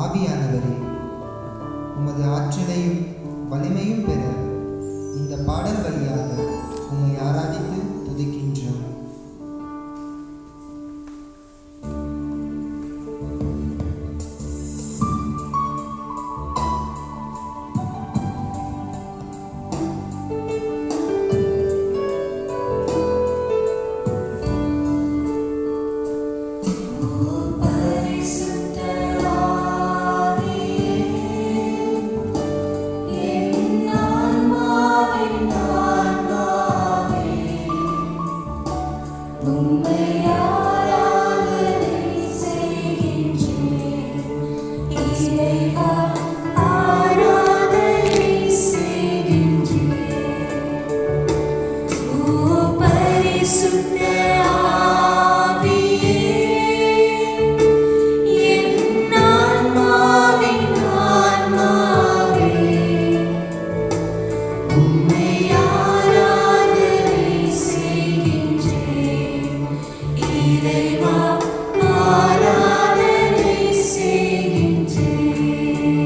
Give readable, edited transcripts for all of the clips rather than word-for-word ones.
ஆவியானவரே, உமது ஆற்றலையும் வலிமையும் பெற இந்த பாடல் வழியாக உம்மை ஆராதித்து துதிக்கின்றோம். ஆராதனை செய்கின்றேன்.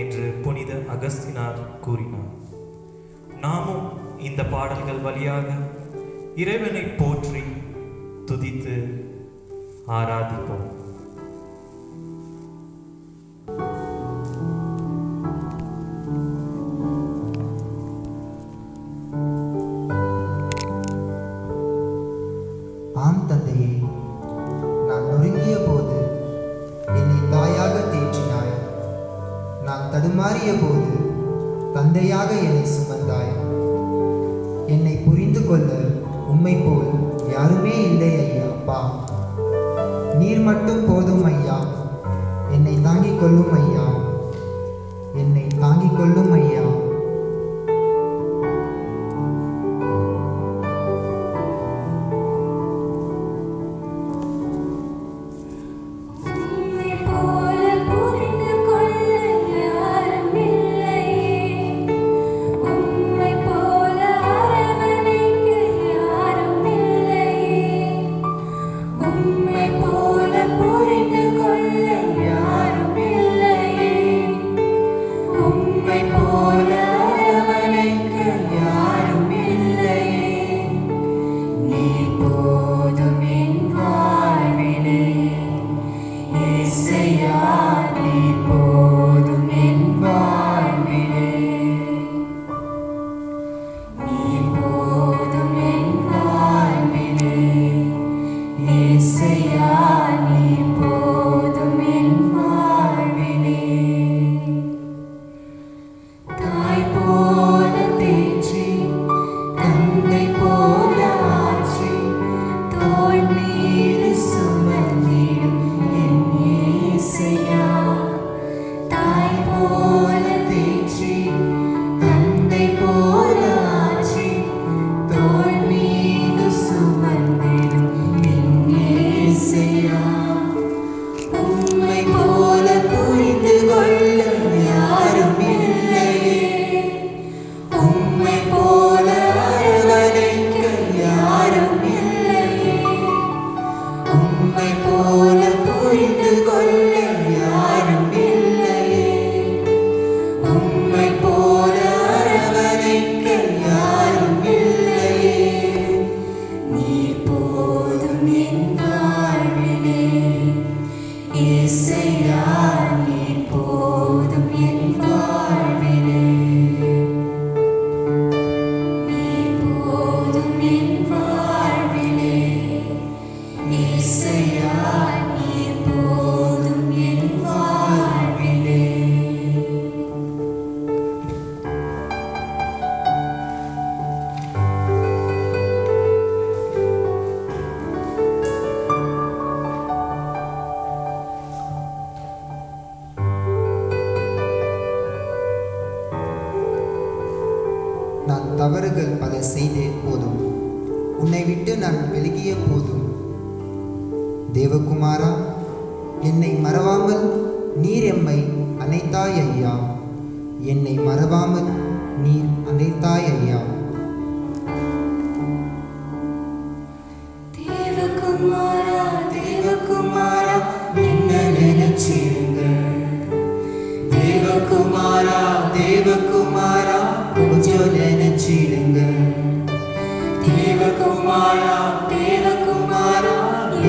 என்று புனித அகஸ்தினார் கூறினார். நாமும் இந்த பாடல்கள் வழியாக இறைவனை போற்றி துதித்து ஆராதிப்போம். ஆம் தந்தையே, நான் நொறுங்கிய போது என்னை தாயாக தேற்றினாய். நான் தடுமாறிய போது தந்தையாக என்னை சுமந்தாய். என்னை புரிந்து கொள்ள உம்மை போல் யாருமே இல்லை ஐயா. அப்பா, நீர் மட்டும் போதும் ஐயா. என்னை தாங்கிக் கொள்ளும் ஐயா, என்னை தாங்கிக் கொள்ளும் ஐயா. நான் தவறுகள் பல செய்தே போதும், உன்னை விட்டு நான் விலகிய போதும். தேவகுமாரா, என்னை மறவாமல் நீர் எம்மை அணைத்தாய் ஐயா. என்னை மறவாமல் நீர் அணைத்தாய் ஐயா. தேவகுமாரா, தேவகுமாரா, என்ன நினைச்சிருங்க. தேவகுமாரா, தேவகுமாரா, கொஞ்சம் நினைச்சிடுங்க. தேவகுமாரா, தேவகுமாரா,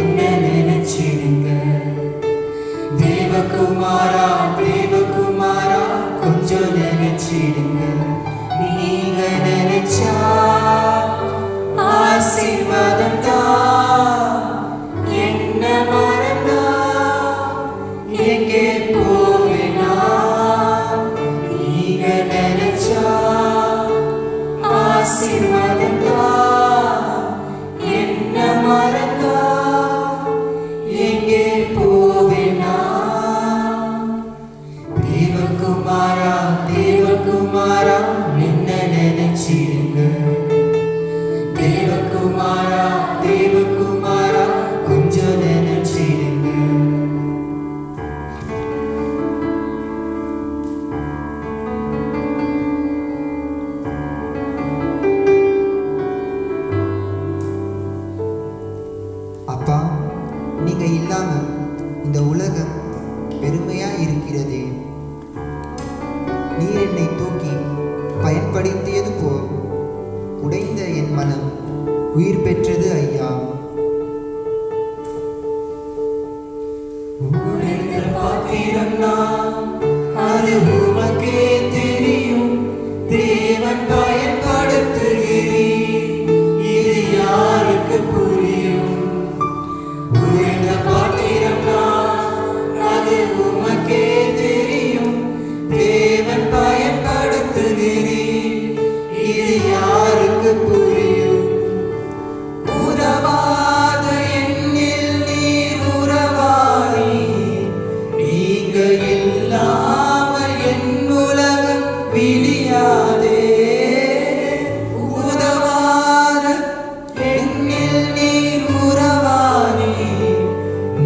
என்ன நினைச்சிடுங்க. தேவகுமாரா, தேவகுமாரா, கொஞ்சம் நினைச்சிடுங்க. நீங்க நினைச்சா ஆசீர்வாதம் தான். என்ன மறந்தா எங்கே போவேனா. நீங்க நினைச்சா ஆசீர்வாதம் தான். என்ன மறந்தா எங்கே போவேனா. தேவகுமாரா, தேவகுமாரா, என்ன நினைச்சிடுங்க. தேவகுமாரா, தேவகுமாரா, கொஞ்சம் நினைச்சிடுங்க. நீர் என்னை தூக்கி பயன்படுத்தியது போல் உடைந்த என் மனம் உயிர் பெற்றது ஐயா. உடைந்த பாத்திரம் நான், அது உமக்கே தெரியும். தேவன் பயன்படுத்துகிறீர், இது யாருக்கு புரியும்? உடைந்த பாத்திரம் நான், அது உமக்கே தெரியும். தேவன் பயன்படுத்துகிறீர், இது யாருக்கு புரியும்? உதவாத என்னில் நீர் உறவாடி, நீங்க இல்லாமல் என் உலகம் விடியாதே. உதவாத என்னில் நீர் உறவாடி,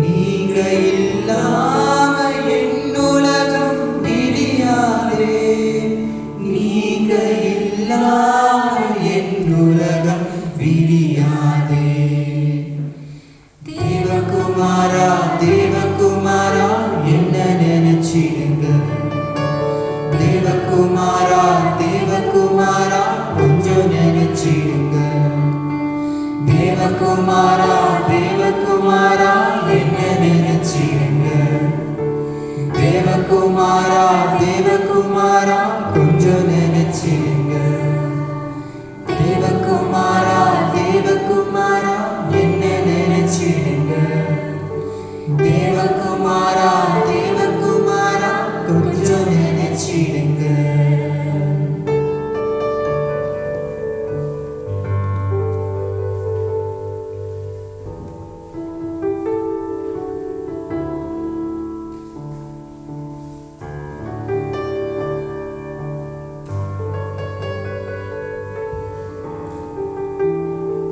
நீங்க இல்லாமல் என் உலகம் விடியாதே. நீங்க இல்லாமல் என் உலகம் விடியாதே. தேவகுமாரா தேவகுமாரா என்ன நினைச்சிடுங்க. தேவகுமாரா தேவகுமாரா கொஞ்சம் நினைச்சிடுங்க. தேவகுமாரா தேவகுமாரா என்ன நினைச்சிடுங்க. தேவகுமாரா தேவகுமாரா கொஞ்சம் நினைச்சிடுங்க. தேவகுமாரா தேவகுமாரா என்ன நினைச்சிடுங்க. தேவகுமாரா தேவகுமாரா கொஞ்சம் நினைச்சிடுங்க.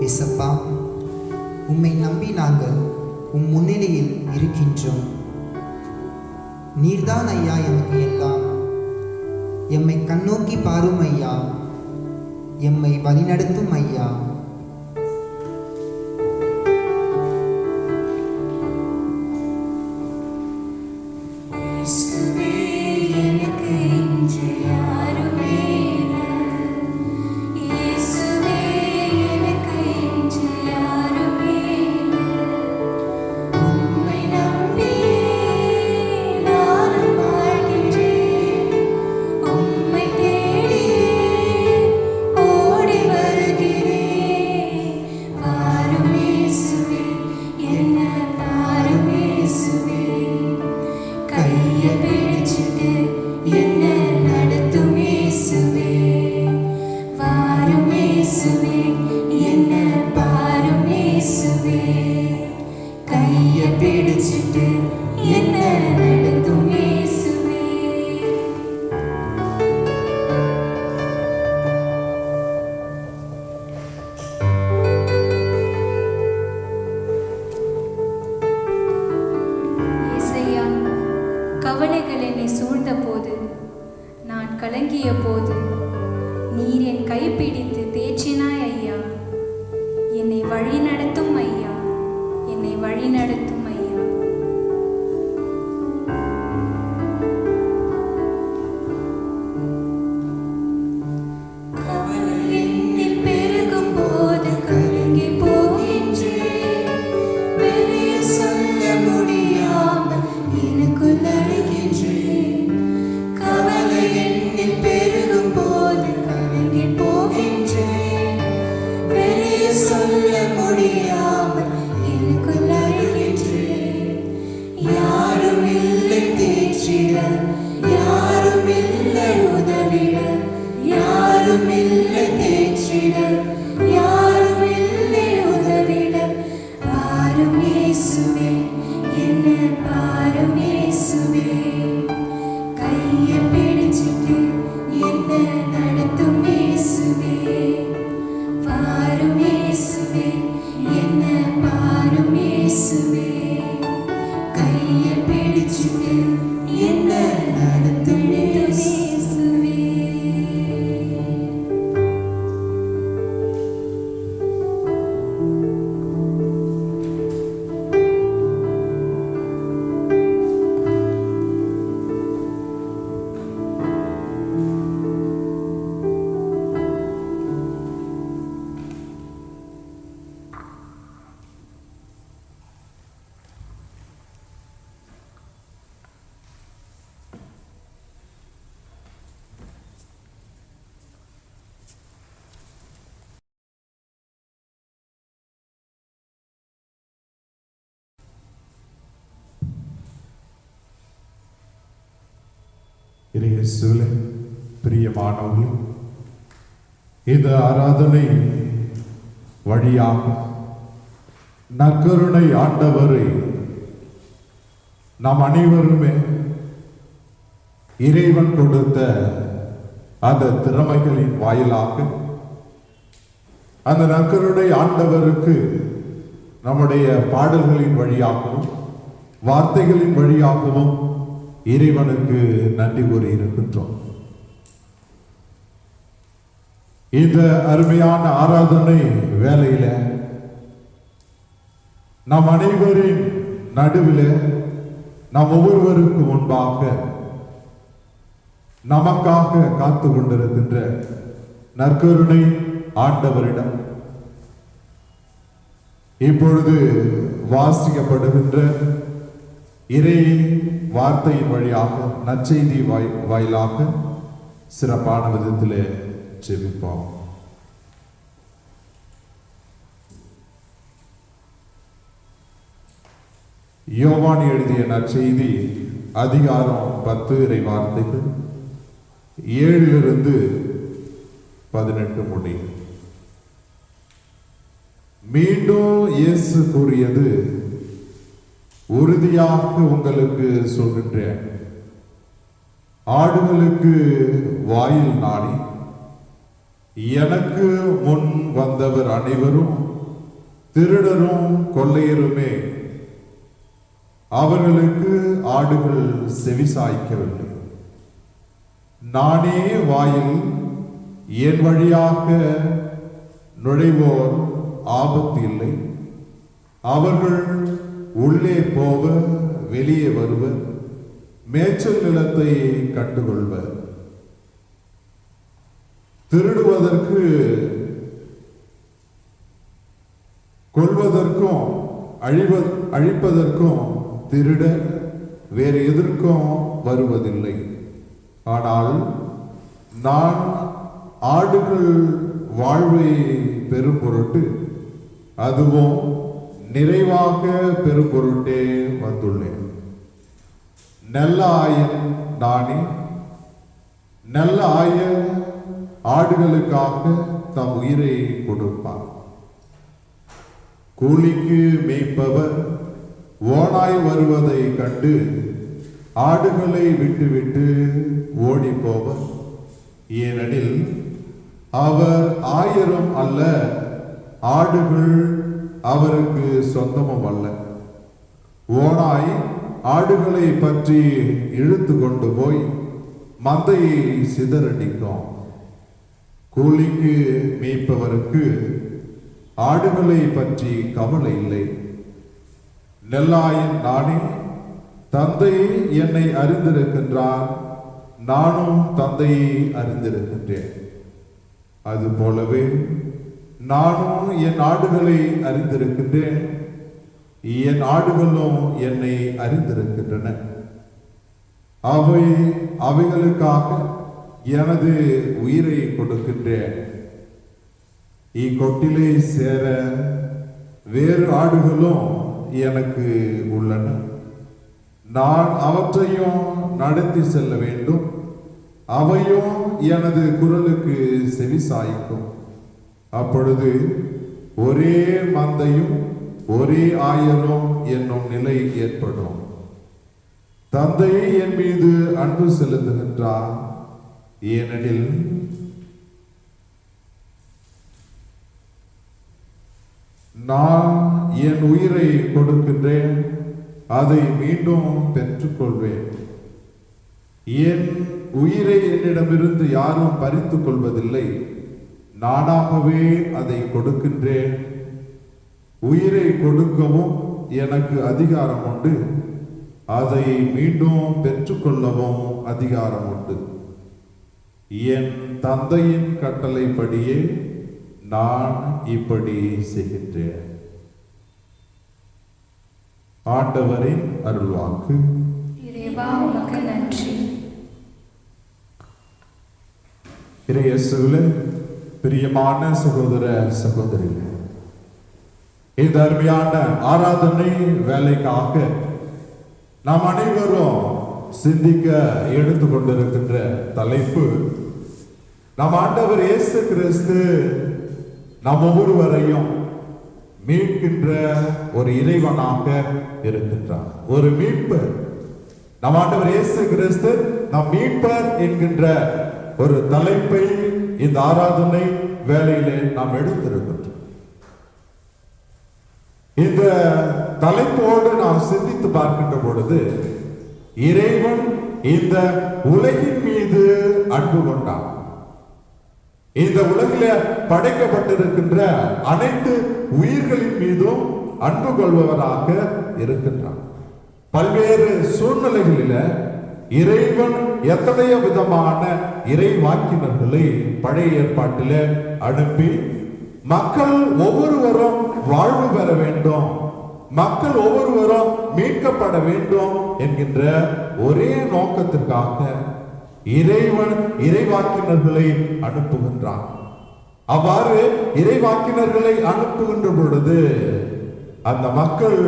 இயேசப்பா, உம்மை நம்பி நாங்கள் உம் முன்னிலையில் இருக்கின்றோம். நீர்தான் ஐயா எமக்கு எல்லாம். எம்மை கண்ணோக்கி பாரும் ஐயா, எம்மை வழிநடத்தும் ஐயா. இயேசுவே எனக்கு இன்று யாருமே இல்லை. இயேசுவே எனக்கு இன்று யாருமே இல்லை. உம்மை நம்பியே நானும் வாழ்கின்றேன். உம்மை தேடியே ஓடி வருகிறேன். பாரும் இயேசுவே, என்ன பாரும் இயேசுவே. கையை பிடிச்சிட்டு என்ன நடத்தும் இயேசுவே. வாரும் இயேசுவே, என்ன பாரும் இயேசுவே. கையை பிடிச்சிட்டு என்ன நடத்தும் இயேசுவே. இயேசையா, கவலைகள் என்னை சூழ்ந்த போது, நான் கலங்கிய போது, நீர் என் கைப்பிடித்து தேற்றினாய் ஐயா. என்னை வழி நடத்தும் ஐயா, என்னை வழி நடத்தும் ஐயா. கவலை என்னில் பெருகும் போது கலங்கி போகின்றேன். வெளியே சொல்ல முடியாமல் எனக்குள் அழுகின்றேன். கவலை என்னில் பெருகும் போது கலங்கி போகின்றேன். வெளியே சொல்ல முடியாமல் எனக்குள் அழுகின்றேன். யாரும் இல்லை தேற்றிட, யாரும் இல்லை உதவிட. யாரும் இல்லை தேற்றிட, யாரும் இல்லை உதவிட. பாரும் இயேசுவே, என்ன பாரும் இயேசுவே. கையை பிடிச்சிட்டு என்ன நடத்தும் இயேசுவே. பாரும் இயேசுவே, என்ன பாரும் இயேசுவே. கையை பிடிச்சிட்டு என்ன நடத்தும் இயேசுவே. இயேசுவிலே பிரியமானவர்களே, இந்த ஆராதனை வழியாக நற்கருணை ஆண்டவரை நாம் அனைவருமே இறைவன் கொடுத்த அந்த திறமைகளின் வாயிலாக அந்த நற்கருணை ஆண்டவருக்கு நம்முடைய பாடல்களின் வழியாகவும் வார்த்தைகளின் வழியாகவும் இறைவனுக்கு நன்றி கூறி இருக்கின்றோம். இந்த அருமையான ஆராதனை வேளையில நம் அனைவரின் நடுவில் நாம் ஒவ்வொருவருக்கு முன்பாக நமக்காக காத்து கொண்டிருக்கின்ற நற்கருணை ஆண்டவரிடம் இப்பொழுது வாசிக்கப்படுகின்ற இறை வார்த்தையின் வழியாக நற்செய்தி வாயிலாக சிறப்பான விதத்திலே ஜெபிப்போம். யோவான் எழுதிய நற்செய்தி அதிகாரம் 10 இறை வார்த்தைகள் 7 18 முடிய. மீண்டும் இயேசு கூறியது, உறுதியாக உங்களுக்கு சொல்கின்றேன், ஆடுகளுக்கு வாயில் நானே. எனக்கு முன் வந்தவர் அனைவரும் திருடரும் கொள்ளையருமே. அவர்களுக்கு ஆடுகள் செவிசாய்க்கவில்லை. நானே வாயில், என் வழியாக நுழைவோர் ஆபத்து இல்லை. அவர்கள் உள்ளே போவர், வெளியே வருவர், மேய்ச்சல் நிலத்தை கண்டுகொள்வர். திருடுவதற்கு, கொல்வதற்கும் அழிப்பதற்கும் திருட வேறு எதற்கும் வருவதில்லை. ஆனால் நான் ஆடுகள் வாழ்வை பெரும் பொருட்டு, அதுவும் நிறைவாக பெரும் பொருட்டே வந்துள்ளேன். நல்ல ஆயன் நானே. நல்ல ஆயன் ஆடுகளுக்காக தம் உயிரை கொடுப்பார். கூலிக்கு மேய்ப்பவர் ஓனாய் வருவதை கண்டு ஆடுகளை விட்டுவிட்டு ஓடி போவர். ஏனெனில் அவர் ஆயரும் அல்ல, ஆடுகள் அவருக்கு சொந்தமும் அல்ல. ஓனாய் ஆடுகளை பற்றி இழுத்து கொண்டு போய் மந்தையை சிதறடிக்கும். கூலிக்கு மேய்ப்பவருக்கு ஆடுகளை பற்றி கவலை இல்லை. நெல்லாயன் நானே. தந்தை என்னை அறிந்திருக்கின்றார், நானும் தந்தையை அறிந்திருக்கின்றேன். அதுபோலவே நானும் என் ஆடுகளை அறிந்திருக்கின்றேன், என் ஆடுகளும் என்னை அறிந்திருக்கின்றன. அவைகளுக்காக எனது உயிரை கொடுக்கின்றேன். இக்கொட்டிலே சேர வேறு ஆடுகளும் எனக்கு உள்ளன. நான் அவற்றையும் நடத்தி செல்ல வேண்டும். அவையும் எனது குரலுக்கு செவிசாய்க்கும். அப்பொழுது ஒரே மந்தையும் ஒரே ஆயரும் என்னும் நிலை ஏற்படும். தந்தை என் மீது அன்பு செலுத்துகின்றார், ஏனெனில் நான் என் உயிரை கொடுக்கின்றேன், அதை மீண்டும் பெற்றுக்கொள்வேன். என் உயிரை என்னிடமிருந்து யாரும் பறித்துக் கொள்வதில்லை, நானாகவே அதை கொடுக்கின்றேன். உயிரை கொடுக்கவும் எனக்கு அதிகாரம் உண்டு, அதை மீண்டும் பெற்றுக்கொள்ளவும் அதிகாரம் உண்டு. என் தந்தையின் கட்டளைப்படியே நான் இப்படி செய்கின்றேன். ஆண்டவரின் அருள்வாக்கு. இறைவா உமக்கு நன்றி. இறையேசுவிலே பிரியமான சகோதர சகோதரிகளே, இந்த அருமையான ஆராதனை வேலைக்காக நாம் அனைவரும் சிந்திக்க எடுத்துக்கொண்டிருக்கின்ற தலைப்பு, நம் ஆண்டவர் இயேசு கிறிஸ்து நம் ஒவ்வொருவரையும் மீட்கின்ற ஒரு இறைவனாக இருக்கின்றார். ஒரு மீட்பர், நம் ஆண்டவர் இயேசு கிறிஸ்து நம் மீட்பர் என்கின்ற ஒரு தலைப்பை இந்த ஆராதனை வேளையிலே நாம் எடுத்திருக்கின்றோம். இந்த தலைப்போடு நாம் சிந்தித்து பார்க்கின்ற பொழுது, இறைவன் இந்த உலகின் மீது அன்பு கொண்டார். இந்த உலகில படைக்கப்பட்டிருக்கின்ற அனைத்து உயிர்களின் மீதும் அன்பு கொள்பவராக இருக்கின்றார். பல்வேறு சூழ்நிலைகளில இறைவன் எத்தனையோ விதமான இறை வாக்கினர்களை பழைய ஏற்பாட்டில அனுப்பி மக்கள் ஒவ்வொருவரும் வாழ்வு பெற வேண்டும், மக்கள் ஒவ்வொருவரும் மீட்கப்பட வேண்டும் என்கின்ற ஒரே நோக்கத்திற்காக இறைவன் இறைவாக்கினர்களை அனுப்புகின்றார். அவ்வாறு இறைவாக்கினர்களை அனுப்புகின்ற பொழுது அந்த மக்கள்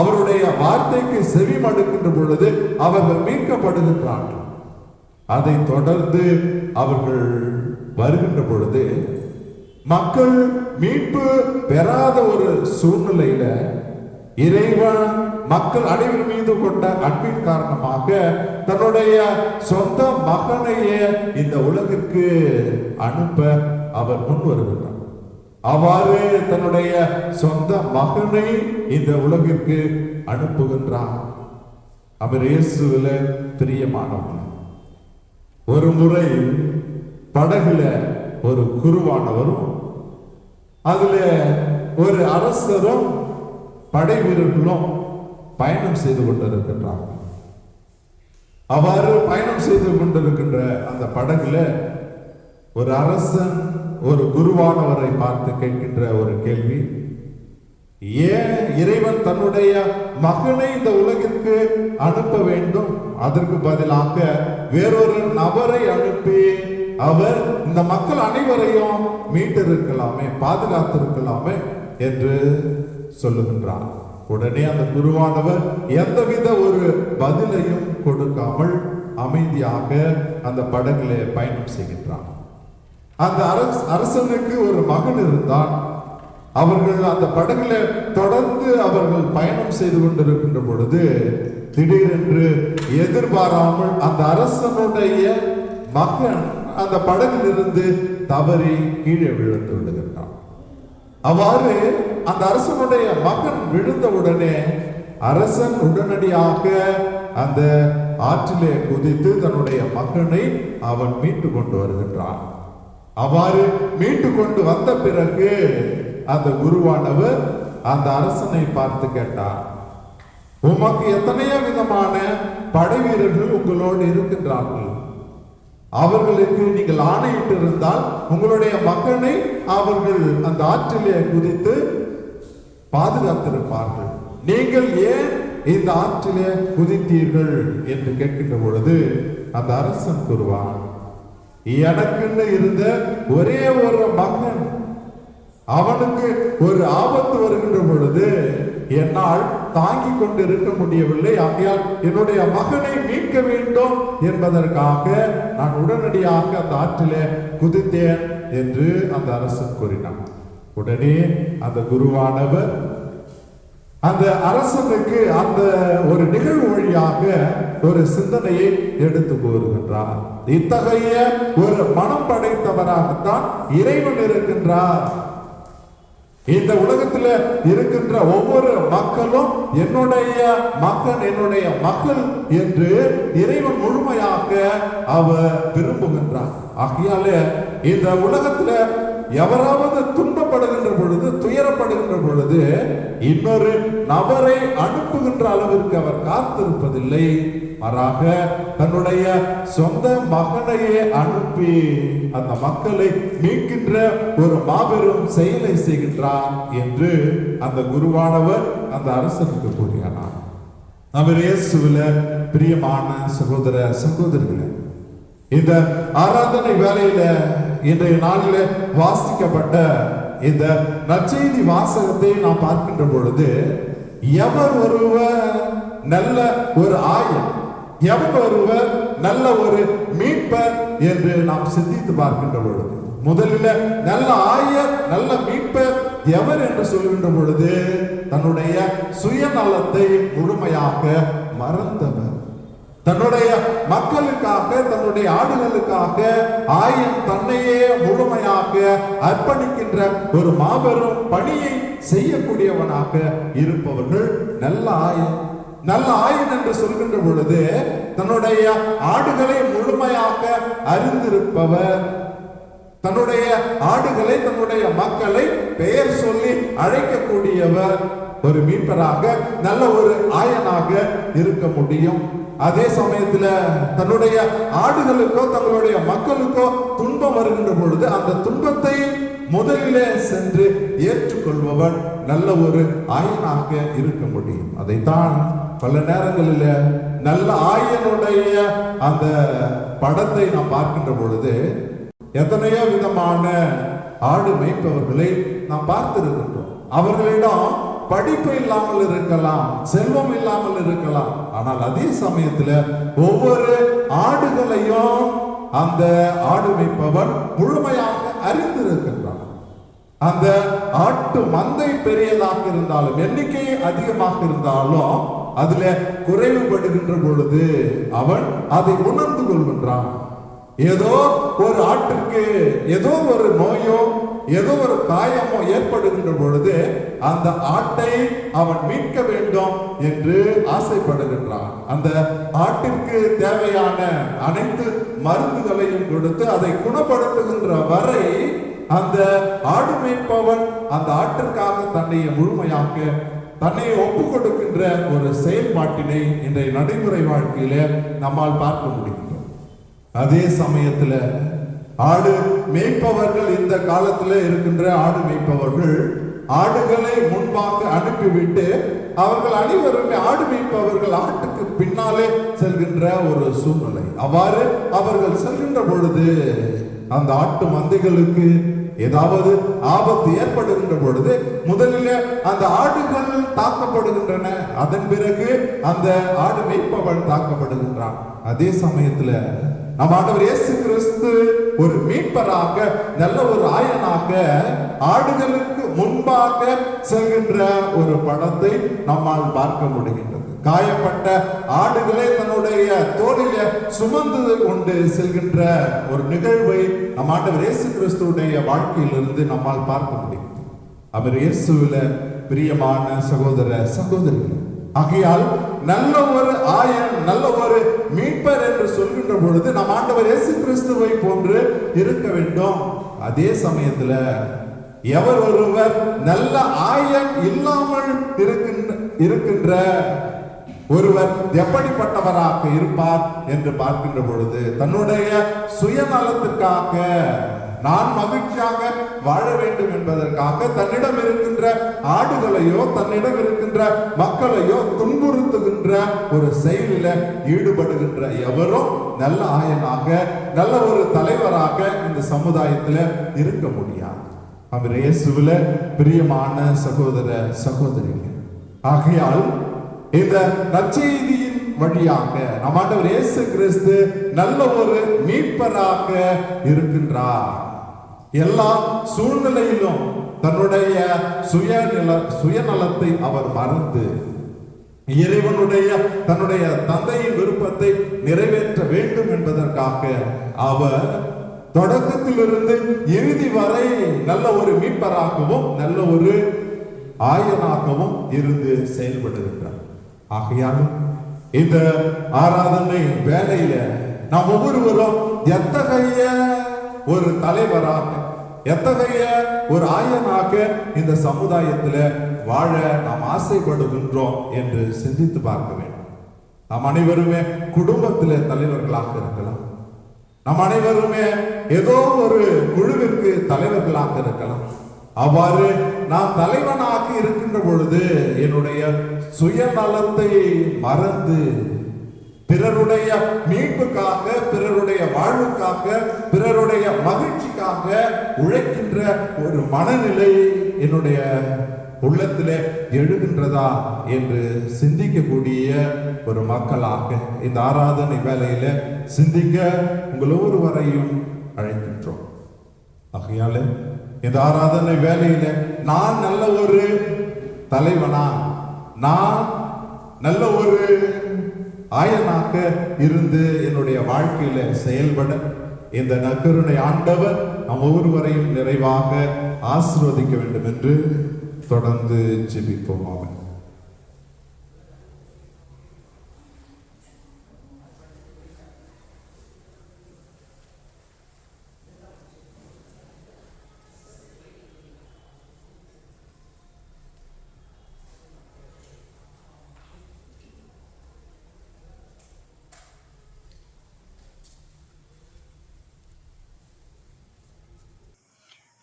அவருடைய வார்த்தைக்கு செவி மடுக்கின்ற பொழுது அவர்கள் மீட்கப்படுகின்றார்கள். அதை தொடர்ந்து அவர்கள் வருகின்ற பொழுது மக்கள் மீட்பு பெறாத ஒரு சூழ்நிலையில இறைவன் மக்கள் அனைவர் மீது கொண்ட அன்பின் காரணமாக தன்னுடைய சொந்த மகனையே இந்த உலகிற்கு அனுப்ப அவர் முன் வருகிறார். அவ்வாறு தன்னுடைய சொந்த மகனை இந்த உலகிற்கு அனுப்புகின்றார். அவர் இயேசுவில பிரியமானவர். ஒரு முறை படகுல ஒரு குருவானவரும் அதுல ஒரு அரசரும் படை வீரர்களும் பயணம் செய்து கொண்டிருக்கின்றார்கள். அவ்வாறு பயணம் செய்து கொண்டிருக்கின்ற அந்த படகுல ஒரு அரசன் ஒரு குருவானவரை பார்த்து கேட்கின்ற ஒரு கேள்வி, ஏன் இறைவன் தன்னுடைய மகனை இந்த உலகிற்கு அனுப்ப வேண்டும், அதற்கு பதிலாக வேறொரு நபரை அனுப்பி அவர் இந்த மக்கள் அனைவரையும் மீட்டிருக்கலாமே, பாதுகாத்திருக்கலாமே என்று சொல்லுகின்றார். உடனே அந்த குருவானவர் எந்தவித ஒரு பதிலையும் கொடுக்காமல் அமைதியாக அந்த படகுல பயணம் செய்கின்றார். அந்த அரசனுக்கு ஒரு மகன் இருந்தான். அவர்கள் அந்த படகுல தொடர்ந்து அவர்கள் பயணம் செய்து கொண்டிருக்கின்ற பொழுது திடீரென்று எதிர்பாராமல் அந்த அரசனுடைய மகன் அந்த படகிலிருந்து தவறி கீழே விழுந்து விடுகின்றான். அவ்வாறு அந்த அரசனுடைய மகன் விழுந்த உடனே அரசன் உடனடியாக அந்த ஆற்றிலே குதித்து தன்னுடைய மகனை அவன் மீட்டு கொண்டு வருகின்றான். அவ்வாறு மீட்டு கொண்டு வந்த பிறகு அந்த குருவானவர் அந்த அரசனை பார்த்து கேட்டார், உமக்கு எத்தனையோ விதமான படை வீரர்கள் உங்களோடு இருக்கின்றார்கள், அவர்களுக்கு நீங்கள் ஆணையிட்டு இருந்தால் உங்களுடைய மகனை அவர்கள் அந்த ஆற்றிலே குதித்து பாதுகாத்திருப்பார்கள், நீங்கள் ஏன் இந்த ஆற்றிலே குதித்தீர்கள் என்று கேட்கின்ற பொழுது அந்த அரசன் கூறுவான், எனக்குன்னு இருந்த ஒரே ஒரு மகன், அவனுக்கு ஒரு ஆபத்து வருகின்ற பொழுது என்னால் தாங்கிக் கொண்டு இருக்க முடியவில்லை, ஆகையால் என்னுடைய மகனை மீட்க வேண்டும் என்பதற்காக நான் உடனடியாக அந்த ஆற்றிலே குதித்தேன் என்று அந்த அரசன் கூறினான். உடனே அந்த குருவானவர் அந்த அரசனுக்கு அந்த ஒரு நிகழ்வு வழியாக ஒரு சிந்தனையை எடுத்து கூறுகின்றார். இத்தகைய ஒரு மனம் படைத்தவராகத்தான் இறைவன் இருக்கின்றார். இந்த உலகத்தில் இருக்கின்ற ஒவ்வொரு மக்களும் என்னுடைய மகன், என்னுடைய மகள் என்று இறைவன் முழுமையாக அவர் விரும்புகின்றார். ஆகையால இந்த உலகத்துல எவராவது துன்பப்படுகின்ற பொழுது, துயரப்படுகின்ற பொழுது இன்னொரு நபரை அனுப்புகின்ற அளவிற்கு அவர் காத்திருப்பதில்லை, மாறாக தன்னுடைய சொந்த மகனையே அனுப்பி அந்த மக்களை மீட்கின்ற ஒரு மாபெரும் செயலை செய்கின்றார் என்று அந்த குருவானவர் அந்த அரசனுக்கு கூறினார். அவர் இயேசுவில பிரியமான சகோதர சகோதரிகளே, இந்த ஆராதனை வேளையில இன்றைய நாளில் வாசிக்கப்பட்ட இந்த நற்செய்தி வாசகத்தை நாம் பார்க்கின்ற பொழுது, எவர் ஒருவர் நல்ல ஒரு ஆயர், எவர் ஒருவர் நல்ல ஒரு மீட்பர் என்று நாம் சிந்தித்து பார்க்கின்ற பொழுது, முதலில் நல்ல ஆயர் நல்ல மீட்பர் எவர் என்று சொல்கின்ற பொழுது, தன்னுடைய சுயநலத்தை முழுமையாக மறந்தவர், தன்னுடைய மக்களுக்காக தன்னுடைய ஆடுகளுக்காக ஆயன் தன்னையே முழுமையாக அர்ப்பணிக்கின்ற ஒரு மாபெரும் பணியை செய்யக்கூடியவனாக இருப்பவர்கள் நல்ல ஆயன். நல்ல ஆயன் என்று சொல்கின்ற பொழுது தன்னுடைய ஆடுகளை முழுமையாக அறிந்திருப்பவர், தன்னுடைய ஆடுகளை தன்னுடைய மக்களை பெயர் சொல்லி அழைக்கக்கூடியவர் ஒரு மீட்பராக நல்ல ஒரு ஆயனாக இருக்க முடியும். அதே சமயத்துல தன்னுடைய ஆடுகளுக்கோ தங்களுடைய மக்களுக்கோ துன்பம் வருகின்ற பொழுது அந்த துன்பத்தை முதலிலே சென்று ஏற்றுக்கொள்பவன் நல்ல ஒரு ஆயனாக இருக்க முடியும். அதைத்தான் பல நேரங்களில் நல்ல ஆயனுடைய அந்த படத்தை நாம் பார்க்கின்ற பொழுது எத்தனையோ விதமான ஆடு மேய்ப்பவர்களை நாம் பார்த்திருக்கின்றோம். அவர்களிடம் படிப்பு இல்லாமல் இருக்கலாம், செல்வம் இல்லாமல் இருக்கலாம், ஆனால் அதே சமயத்துல ஒவ்வொரு ஆடுகளையும் அந்த ஆடு மேய்ப்பவன் முழுமையாக அறிந்திருக்கின்றான். அந்த ஆட்டு மந்தை பெரியதாக இருந்தாலும் எண்ணிக்கை அதிகமாக இருந்தாலும் அதுல குறைவுபடுகின்ற பொழுது அவன் அதை உணர்ந்து கொள்கின்றான். ஏதோ ஒரு ஆட்டுக்கு ஏதோ ஒரு நோயோ ஏதோ ஒரு காயமோ ஏற்படுகின்ற பொழுது அந்த ஆட்டை அவன் மீட்க வேண்டும் என்று ஆசைப்படுகின்றான். அந்த ஆட்டிற்கு தேவையான அனைத்து மருந்துகளையும் கொடுத்து அதை குணப்படுத்துகின்ற வரை அந்த ஆடு மேய்ப்பவன் அந்த ஆட்டிற்காக தன்னை முழுமையாக தன்னை ஒப்பு கொடுக்கின்ற ஒரு செயல்பாட்டினை இன்றைய நடைமுறை வாழ்க்கையில நம்மால் பார்க்க முடியும். அதே சமயத்துல ஆடு மேய்ப்பவர்கள், இந்த காலத்துல இருக்கின்ற ஆடு மேய்ப்பவர்கள் ஆடுகளை முன்பாக அனுப்பிவிட்டு அவர்கள் அனைவருமே ஆடு மேய்ப்பவர்கள் ஆட்டுக்கு பின்னாலே செல்கின்ற ஒரு சூழ்நிலை. அவ்வாறு அவர்கள் செல்கின்ற பொழுது அந்த ஆட்டு மந்தைகளுக்கு ஏதாவது ஆபத்து ஏற்படுகின்ற பொழுது முதலில் அந்த ஆடுகள் தாக்கப்படுகின்றன, அதன் பிறகு அந்த ஆடு மேய்ப்பவன் தாக்கப்படுகின்றான். அதே சமயத்துல நம் ஆண்டவர் இயேசு கிறிஸ்து ஒரு மீட்பராக நல்ல ஒரு ஆயனாக ஆடுகளுக்கு முன்பாக செல்கின்ற ஒரு படத்தை நம்மால் பார்க்க முடிகின்றது. காயப்பட்ட ஆடுகளை தன்னுடைய தோளில சுமந்து கொண்டு செல்கின்ற ஒரு நிகழ்வை நம் ஆண்டவர் இயேசு கிறிஸ்துடைய வாழ்க்கையிலிருந்து நம்மால் பார்க்க முடியும். அவர் இயேசுவில பிரியமான சகோதர சகோதரிகள், ஆகையால் நல்ல ஒரு ஆயன் நல்ல ஒரு மீட்பர் என்று சொல்கின்ற பொழுது நம் ஆண்டவர் இயேசு கிறிஸ்துவை போன்று இருக்க வேண்டும். அதே சமயத்துல எவர் ஒருவர் நல்ல ஆயன் இல்லாமல் இருக்கின்ற ஒருவர் எப்படிப்பட்டவராக இருப்பார் என்று பார்க்கின்ற பொழுது தன்னுடைய சுயநலத்திற்காக நான் மகிழ்ச்சியாக வாழ வேண்டும் என்பதற்காக தன்னிடம் இருக்கின்ற ஆடுகளையோ தன்னிடம் இருக்கின்ற மக்களையோ துன்புறுத்துகின்ற ஒரு செயலில ஈடுபடுகின்ற எவரும் நல்ல ஆயனாக நல்ல ஒரு தலைவராக இந்த சமுதாயத்தில் இருக்க முடியாது. அவர் இயேசுவில பிரியமான சகோதர சகோதரிகள், ஆகையால் இந்த நற்செய்தியின் வழியாக நம் ஆண்டவர் இயேசு கிறிஸ்து நல்ல ஒரு மீட்பராக இருக்கின்றார். எல்லா சூழ்நிலையிலும் தன்னுடைய சுயநலத்தை அவர் மறந்து இறைவனுடைய தன்னுடைய தந்தையின் விருப்பத்தை நிறைவேற்ற வேண்டும் என்பதற்காக அவர் தொடக்கத்திலிருந்து இறுதி வரை நல்ல ஒரு மீட்பராகவும் நல்ல ஒரு ஆயனாகவும் இருந்து செயல்படுகின்றார். ஆகையால் இந்த ஆராதனை வேலையில நாம் ஒவ்வொருவரும் எத்தகைய ஒரு தலைவராக எத்தகைய ஒரு ஆயனாக இந்த சமுதாயத்துல வாழ நாம் ஆசைப்படுகின்றோம் என்று சிந்தித்து பார்க்க வேண்டும். நாம் அனைவருமே குடும்பத்திலே தலைவர்களாக இருக்கலாம், நம் அனைவருமே ஏதோ ஒரு குழுவிற்கு தலைவர்களாக இருக்கலாம். அவ்வாறு நான் தலைவனாக இருக்கின்ற பொழுது என்னுடைய சுயநலத்தை மறந்து பிறருடைய மீட்புக்காக, பிறருடைய வாழ்வுக்காக, பிறருடைய மகிழ்ச்சிக்காக உழைக்கின்ற ஒரு மனநிலை என்னுடைய உள்ளத்திலே எழுகின்றதா என்று சிந்திக்கக்கூடிய ஒரு மக்களாக இந்த ஆராதனை வேலையில சிந்திக்க உங்கள் ஒவ்வொருவரையும் அழைக்கின்றோம். ஆகையால இந்த ஆராதனை வேலையில நான் நல்ல ஒரு தலைவனா, நான் நல்ல ஒரு ஆயனாக இருந்து என்னுடைய வாழ்க்கையில செயல்பட இந்த நற்கருணை ஆண்டவர் நம் ஒவ்வொருவரையும் நிறைவாக ஆசீர்வதிக்க வேண்டும் என்று தொடர்ந்து ஜெபிப்போம். ஆமென்.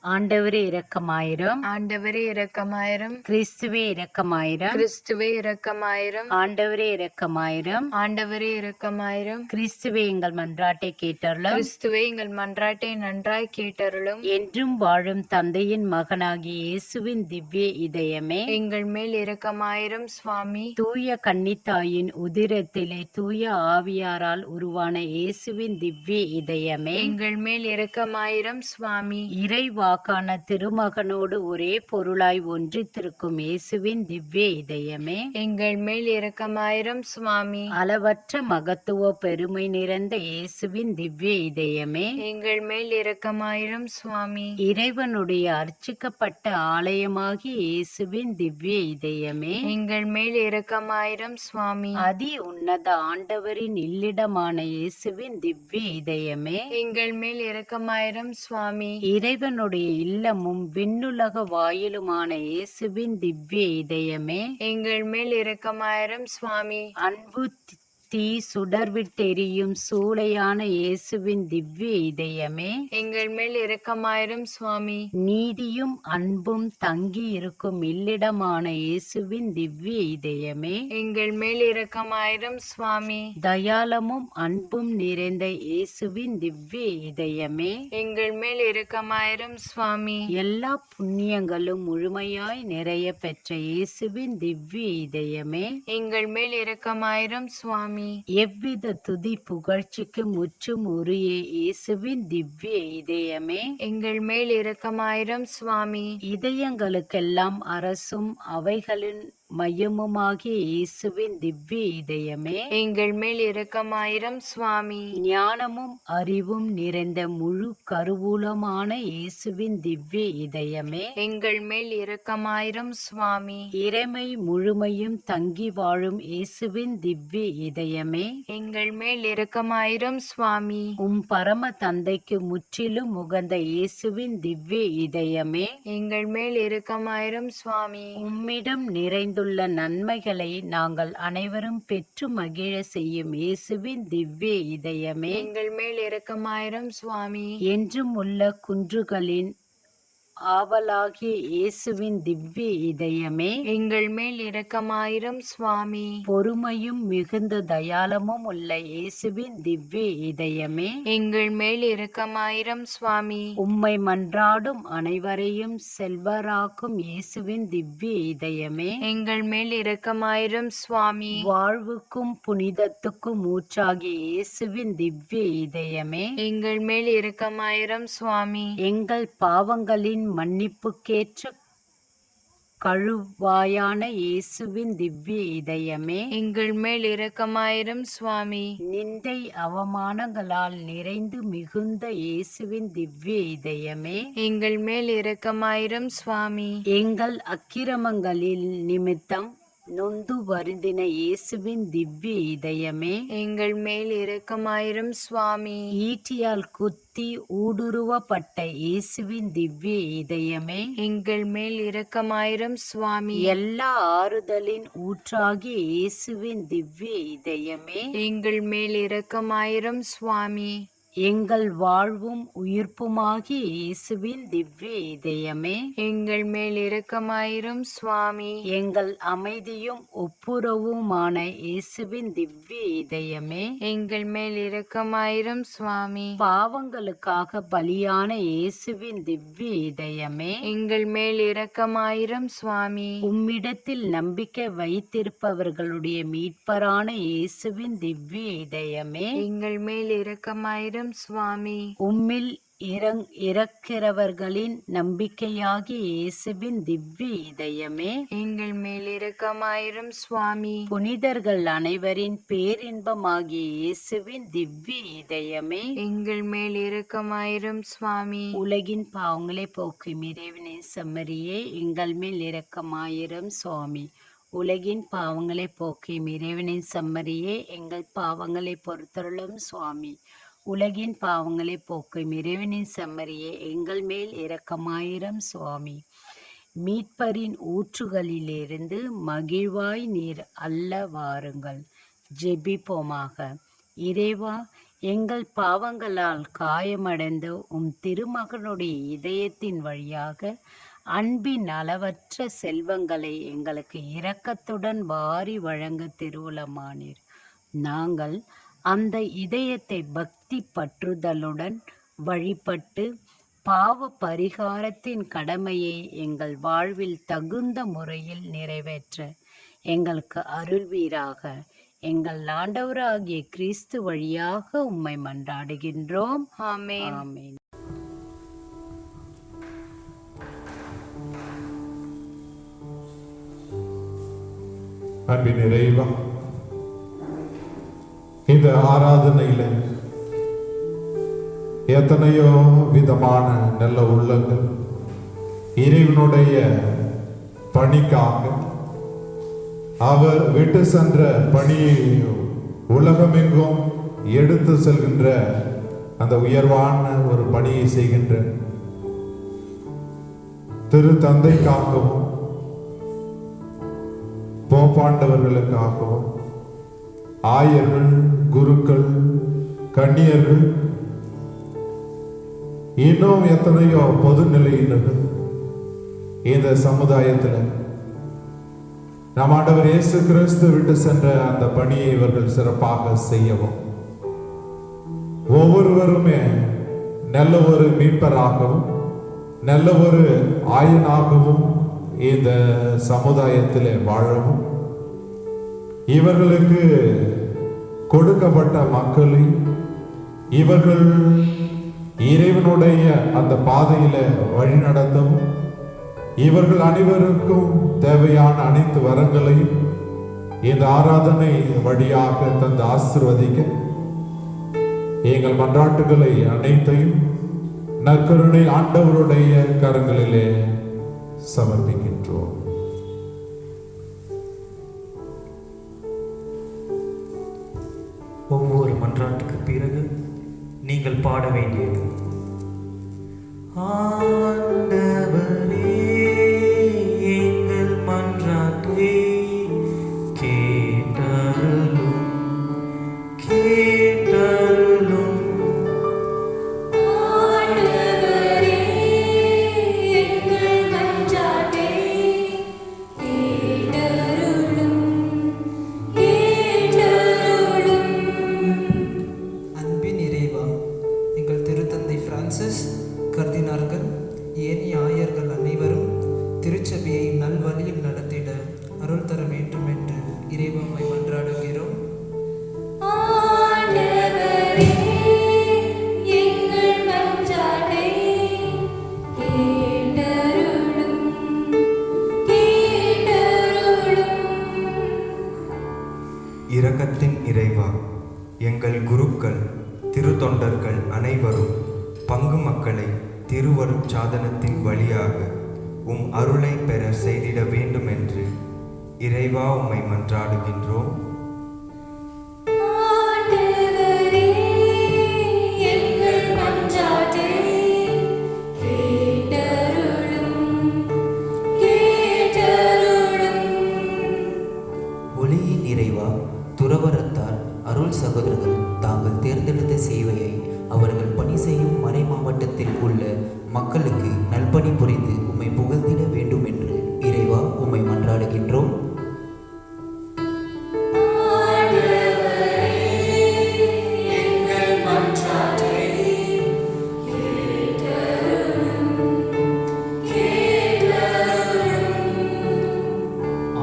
ஆண்டவரே இரக்கமாயிரம். ஆண்டவரே இரக்கமாயிரம். கிறிஸ்துவே இரக்கமாயிரம். கிறிஸ்துவே இரக்கமாயிரம். ஆண்டவரே இரக்கமாயிரம். ஆண்டவரே இரக்கமாயிரம். கிறிஸ்துவே எங்கள் மன்றாட்டை கேட்டருளும். கிறிஸ்துவே எங்கள் மன்றாட்டை நன்றாய் கேட்டருளும். என்றும் வாழும் தந்தையின் மகனாகிய இயேசுவின் திவ்ய இதயமே, எங்கள் மேல் இரக்கமாயிரம் சுவாமி. தூய கன்னித்தாயின் உதிரத்திலே தூய ஆவியாரால் உருவான இயேசுவின் திவ்ய இதயமே, எங்கள் மேல் இரக்கமாயிரம் சுவாமி. இறைவாக்கான திருமகனோடு ஒரே பொருளாய் ஒன்றித்திருக்கும் இயேசுவின் திவ்ய இதயமே, எங்கள் மேல் இரக்கமாயிரம் சுவாமி. அளவற்ற மகத்துவ பெருமை நிறைந்த இயேசுவின் திவ்ய இதயமே, எங்கள் மேல் இரக்கமாயிரம் சுவாமி. இறைவனுடைய அர்ச்சிக்கப்பட்ட ஆலயமாகிய இயேசுவின் திவ்ய இதயமே, எங்கள் மேல் இரக்கமாயிரம் சுவாமி. அதி உன்னத ஆண்டவரின் இல்லிடமான இயேசுவின் திவ்ய இதயமே, எங்கள் மேல் இரக்கமாயிரம் சுவாமி. இறைவனுடைய இல்லமும் விண்ணுலக வாயிலுமான இயேசுவின் திவ்ய இதயமே, எங்கள் மேல் இரக்கமாயிரம் சுவாமி. அன்பு தீ சுடர்விட்டெரியும் சூளையான இயேசுவின் திவ்ய இதயமே, எங்கள் மேல் இரக்கமாயிரம் சுவாமி. நீதியும் அன்பும் தங்கி இருக்கும் இல்லிடமான இயேசுவின் திவ்ய இதயமே, எங்கள் மேல் இரக்கமாயிரம் சுவாமி. தயாளமும் அன்பும் நிறைந்த இயேசுவின் திவ்ய இதயமே, எங்கள் மேல் இரக்கமாயிரம் சுவாமி. எல்லா புண்ணியங்களும் முழுமையாய் நிறைய பெற்ற இயேசுவின் திவ்ய இதயமே, எங்கள் மேல் இரக்கமாயிரம் சுவாமி. எவ்வித துதி புகழ்ச்சிக்கு முற்றும் உரிய இயேசுவின் திவ்ய இதயமே, எங்கள் மேல் இரக்கமாயிரம் சுவாமி. இதயங்களுக்கெல்லாம் அரசும் அவைகளின் மையமுமாகிய இயேசுவின் திவ்ய இதயமே, எங்கள் மேல் இரக்கமாயிரம் சுவாமி. ஞானமும் அறிவும் நிறைந்த முழு கருவூலமான இயேசுவின் திவ்ய இதயமே, எங்கள் மேல் இரக்கமாயிரம் சுவாமி. இறைமை முழுமையும் தங்கி வாழும் இயேசுவின் திவ்ய இதயமே, எங்கள் மேல் இரக்கமாயிரம் சுவாமி. பரம தந்தைக்கு முற்றிலும் உகந்த இயேசுவின் திவ்ய இதயமே, எங்கள் மேல் இரக்கமாயிரம் சுவாமி. உம்மிடம் நிறைந்துள்ள நன்மைகளை நாங்கள் அனைவரும் பெற்று மகிழ செய்யும் இயேசுவின் திவ்ய இதயமே, எங்கள் மேல் இரக்கமாயிரம் சுவாமி. என்றும் உள்ள குன்றுகளின் ஆவலாகிய இயேசுவின் திவ்ய இதயமே, எங்கள் மேல் இரக்கமாயிரம் சுவாமி. பொறுமையும் மிகுந்த தயாளமும் உள்ள இயேசுவின் திவ்ய இதயமே, எங்கள் மேல் இரக்கமாயிரம் சுவாமி. உம்மை மன்றாடும் அனைவரையும் செல்வராக்கும் இயேசுவின் திவ்ய இதயமே, எங்கள் மேல் இரக்கமாயிரம் சுவாமி. வாழ்வுக்கும் புனிதத்துக்கும் ஊற்றாகிய இயேசுவின் திவ்ய இதயமே, எங்கள் மேல் இரக்கமாயிரம் சுவாமி. எங்கள் பாவங்களின் மன்னிப்புக்கேற்ற கழுவாயான இயேசுவின் திவ்ய இதயமே, எங்கள் மேல் இரக்கமாயிரம் சுவாமி. நிந்தை அவமானங்களால் நிறைந்து மிகுந்த இயேசுவின் திவ்ய இதயமே, எங்கள் மேல் இரக்கமாயிரம் சுவாமி. எங்கள் அக்கிரமங்களின் நிமித்தம் நொந்து வருந்தின இயேசுவின் திவ்ய இதயமே, எங்கள் மேல் இரக்கமாயிரம் சுவாமி. ஈட்டியால் குத்தி ஊடுருவப்பட்ட இயேசுவின் திவ்ய இதயமே, எங்கள் மேல் இரக்கமாயிரம் சுவாமி. எல்லா ஆறுதலின் ஊற்றாகிய இயேசுவின் திவ்ய இதயமே, எங்கள் மேல் இரக்கமாயிரம் சுவாமி. எங்கள் வாழ்வும் உயிர்ப்புமாகிய இயேசுவின் திவ்ய இதயமே, எங்கள் மேல் இரக்கமாயிரும் சுவாமி. எங்கள் அமைதியும் ஒப்புரவுமான இயேசுவின் திவ்ய இதயமே, எங்கள் மேல் இரக்கமாயிரும் சுவாமி. பாவங்களுக்காக பலியான இயேசுவின் திவ்ய இதயமே, எங்கள் மேல் இரக்கமாயிரும் சுவாமி. உம்மிடத்தில் நம்பிக்கை வைத்திருப்பவர்களுடைய மீட்பரான இயேசுவின் திவ்ய இதயமே, எங்கள் மேல் இரக்கமாயிரும் சுவாமி. உம்மில் இறக்கிறவர்களின் நம்பிக்கையாகிய இயேசுவின் திவ்ய இதயமே, எங்கள் மேல் இரக்கமாயிரும் சுவாமி. புனிதர்கள் அனைவரின் பேரின்பமாகிய இயேசுவின் திவ்ய இதயமே, எங்கள் மேல் இரக்கமாயிரும் சுவாமி. உலகின் பாவங்களை போக்கும் இறைவனின் செம்மறியே, எங்கள் மேல் இரக்கமாயிரும் சுவாமி. உலகின் பாவங்களை போக்கும் இறைவனின் செம்மறியே, எங்கள் பாவங்களை பொறுத்தருளும் சுவாமி. உலகின் பாவங்களை போக்கும் இறைவனின் செம்மறியே, எங்கள் மேல் இரக்கமாயிரும் சுவாமி. மீட்பரின் ஊற்றுகளிலிருந்து மகிழ்வாய் நீர் அள்ள வாருங்கள். ஜெபிப்போமாக. இறைவா, எங்கள் பாவங்களால் காயமடைந்த உம் திருமகனுடைய இதயத்தின் வழியாக அன்பின் அளவற்ற செல்வங்களை எங்களுக்கு இரக்கத்துடன் வாரி வழங்க திருவுளமானீர். நாங்கள் அந்த இதயத்தை பக்தி பற்றுதலுடன் வழிபட்டு பாவ பரிகாரத்தின் கடமையை எங்கள் வாழ்வில் தகுந்த முறையில் நிறைவேற்ற எங்களுக்கு அருள்வீராக. எங்கள் ஆண்டவராகிய கிறிஸ்து வழியாக உம்மை மன்றாடுகின்றோம். ஆமென். ஆமென். அன்பின் இறைவா, இந்த ஆராதனையில எத்தனையோ விதமான நல்ல உள்ளங்கள் இறைவனுடைய பணிக்காக அவர் விட்டு சென்ற பணியை உலகமெங்கும் எடுத்து செல்கின்ற அந்த உயர்வான ஒரு பணியை செய்கின்ற திரு தந்தைக்காகவும் போப்பாண்டவர்களுக்காகவும் ஆயர்கள், குருக்கள், கன்னியர்கள், இன்னும் எத்தனையோ பொதுநிலையினர்கள் இந்த சமுதாயத்தில் நம் ஆண்டவர் இயேசு கிறிஸ்து விட்டு சென்ற அந்த பணியை இவர்கள் சிறப்பாக செய்யவும், ஒவ்வொருவருமே நல்ல ஒரு மீட்பராகவும் நல்ல ஒரு ஆயனாகவும் இந்த சமுதாயத்தில் வாழவும், இவர்களுக்கு கொடுக்கப்பட்ட மக்களை இவர்கள் இறைவனுடைய அந்த பாதையில வழிநடத்தவும், இவர்கள் அனைவருக்கும் தேவையான அனைத்து வரங்களையும் இந்த ஆராதனை வழியாக தந்து ஆசீர்வதிக்க எங்கள் மன்றாட்டுகளை அனைத்தையும் நற்கருணை ஆண்டவருடைய கரங்களிலே சமர்ப்பிக்கின்றோம். ஒவ்வொரு மன்றாட்டுக்கு பிறகு நீங்கள் பாட வேண்டியது, ஆண்டவரே எங்கள் மன்றாட்டை கேட்டருளும் கேட்டருளும். ஆண்டவரே எங்கள் மன்றாட்டை கேட்டருளும் கேட்டருளும். அன்பின் இறைவா, எங்கள் திருத்தந்தை பிரான்சிஸ், கர்தினார்கள், ஏனைய ஆயர்கள் அனைவரும் திருச்சபையை நல்வழியில் நடத்திட அருள் தர வேண்டும் என்று இறைவனை மன்றாடுகிறோம். ஆண்டவரே எங்கள் மன்றாட்டை கேட்டருளும் கேட்டருளும். இரக்கத்தின் இறைவா, எங்கள் குருக்கள், திருத்தொண்டர்கள் அனைவரும் பங்கு மக்களை திருவருட் சாதனத்தின் வழியாக உம் அருளை பெற செய்திட வேண்டும் என்று இறைவா உம்மை மன்றாடுகின்றோம். ஆண்டவரே எங்கள் மன்றாட்டை கேட்டருளும் கேட்டருளும். ஒளியின் இறைவா, துறவரத்தார் அருள் சகோதரர்கள் தாங்கள் தேர்ந்தெடுத்த சேவையை அவர்கள் பணி செய்யும் மறை மாவட்டத்தில் உள்ள மக்களுக்கு நல்பணி புரிந்து உம்மை புகழ்ந்திட வேண்டும் என்று இறைவா உம்மை மன்றாடுகின்றோம்.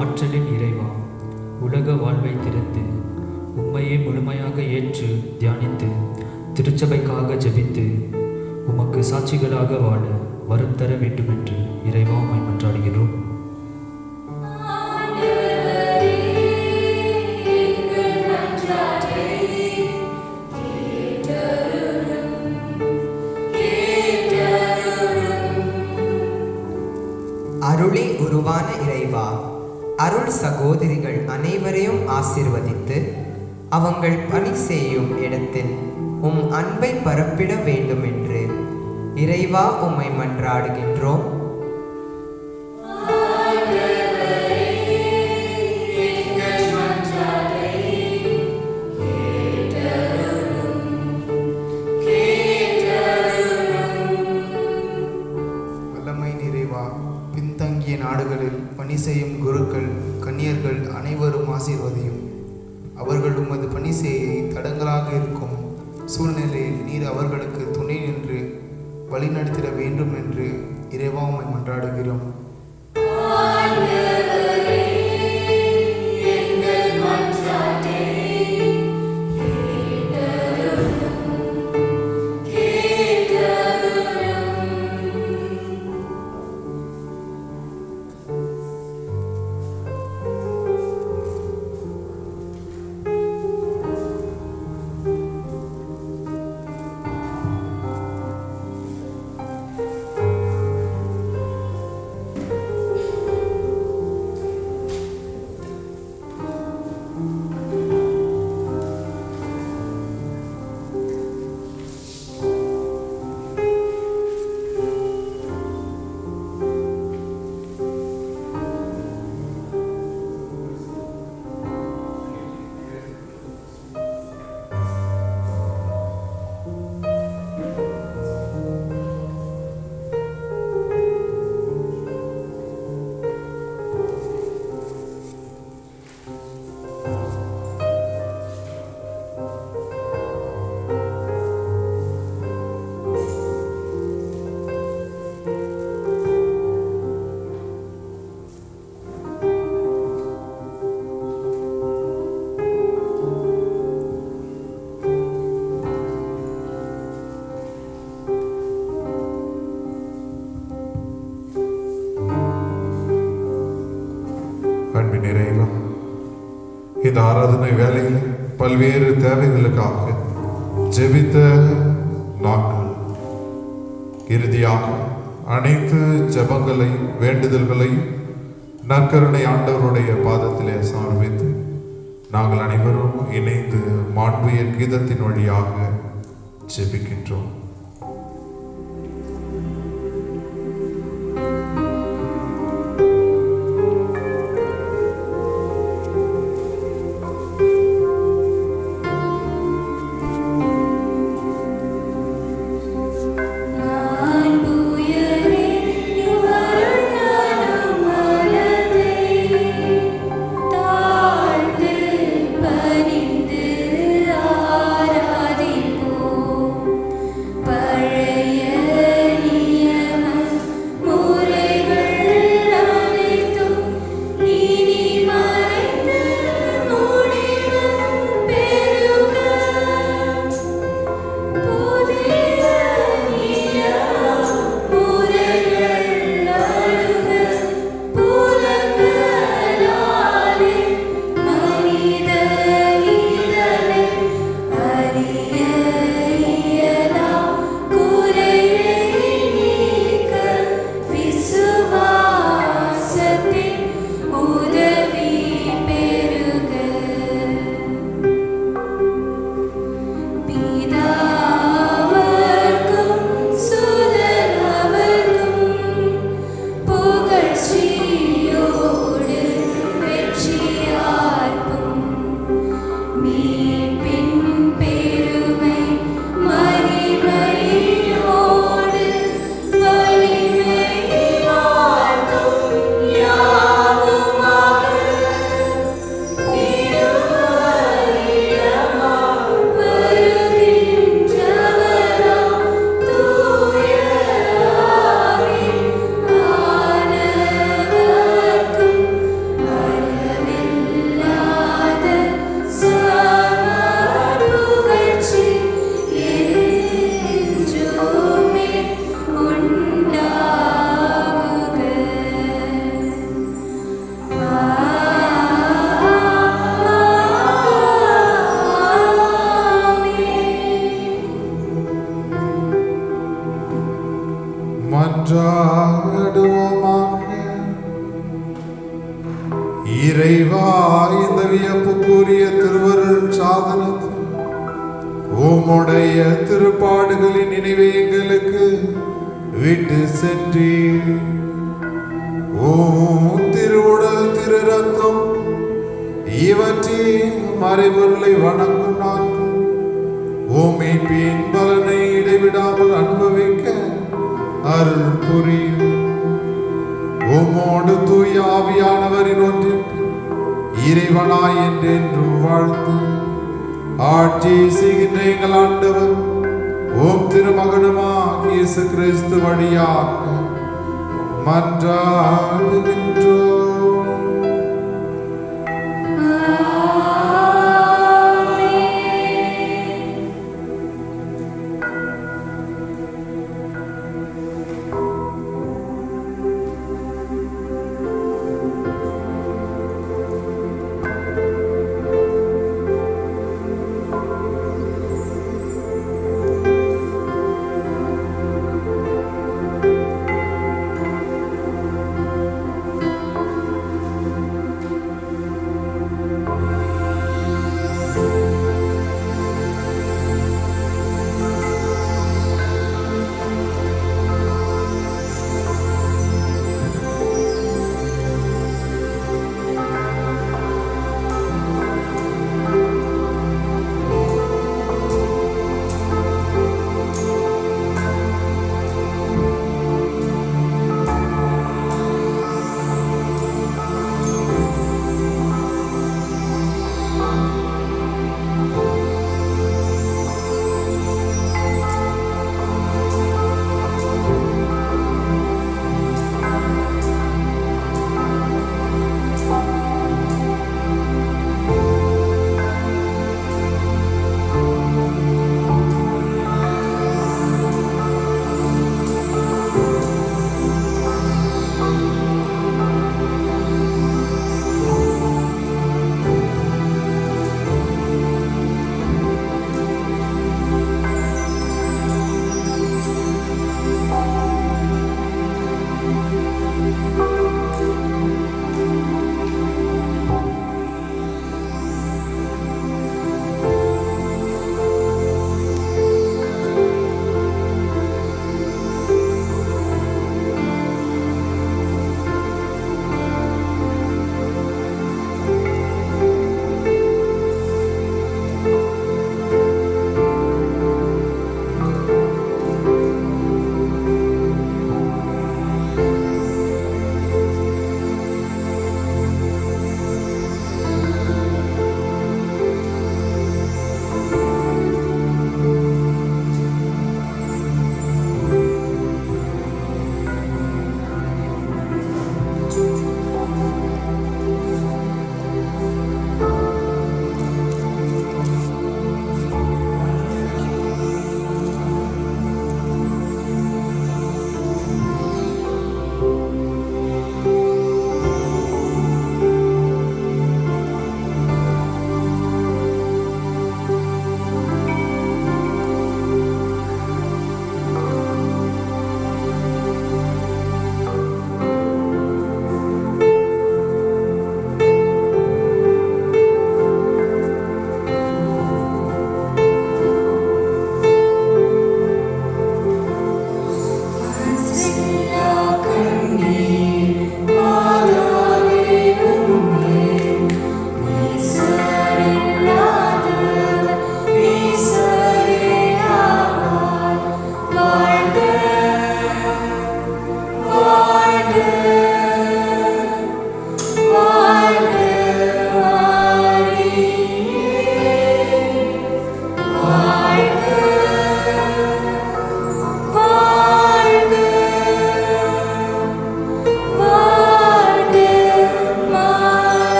ஆற்றலின் இறைவா, உலக வாழ்வை திறந்து உம்மையே முழுமையாக ஏற்று தியானித்து திருச்சபைக்காக ஜெபித்து உமக்கு சாட்சிகளாக வாழ வரம் தர வேண்டும் என்று இறைவா உம்மை மன்றாடுகிறோம். அருளே உருவான இறைவா, அருள் சகோதரிகள் அனைவரையும் ஆசீர்வதித்து அவங்கள் பணி செய்யும் இடத்தில் உம் அன்பை பரப்பிட வேண்டும் என்று இறைவா உம்மை மன்றாடுகின்றோம். வல்லமை நிறைவா, பின்தங்கிய நாடுகளில் பணி செய்யும் குருக்கள் கன்னியர்கள் அனைவரும் ஆசீர்வதியும். அவர்கள் உமது பணி செய்ய தடங்களாக இருக்கும் சூழ்நிலையில் நீர் அவர்களுக்கு துணை நின்று வழிநடத்திட வேண்டும் என்று இறைவா உம்மை மன்றாடுகிறோம். அன்பின் இறைவா, இந்த ஆராதனை வேலையில் பல்வேறு தேவைகளுக்காக ஜெபித்த நாட்கள் இறுதியாக அனைத்து ஜெபங்களையும் வேண்டுதல்களையும் நற்கருணை ஆண்டவருடைய பாதத்திலே சமர்ப்பித்து நாங்கள் அனைவரும் இணைந்து மாண்புயர் கீதத்தின் வழியாக ஜெபிக்கின்றோம். பணிந்து ஆராதிப்போம். மன்றாடுவோமாக. இறைவா, இந்த வியப்புக்குரிய திருவருள் சாதனத்தில் உம்முடைய திருப்பாடுகளின் நினைவை எங்களுக்கு விட்டு சென்றீர். ஓம் திருவுடல் திரு ரத்தம் இவற்றின் மறைபொருளை வணங்கும் நாங்கள் மீட்பின் பலனை இடைவிடாமல் அனுபவிக்க அருள் புரியும். உம்மோடு தூய ஆவியானவரின் ஒன்றிற்கு இறைவனாய் என்றென்றும் வாழ்ந்து ஆட்சி செய்கின்ற எங்கள் ஆண்டவர் ஓம் திருமகனுமாக இயேசு கிறிஸ்து வழியாக மன்றாடுகின்றோம்.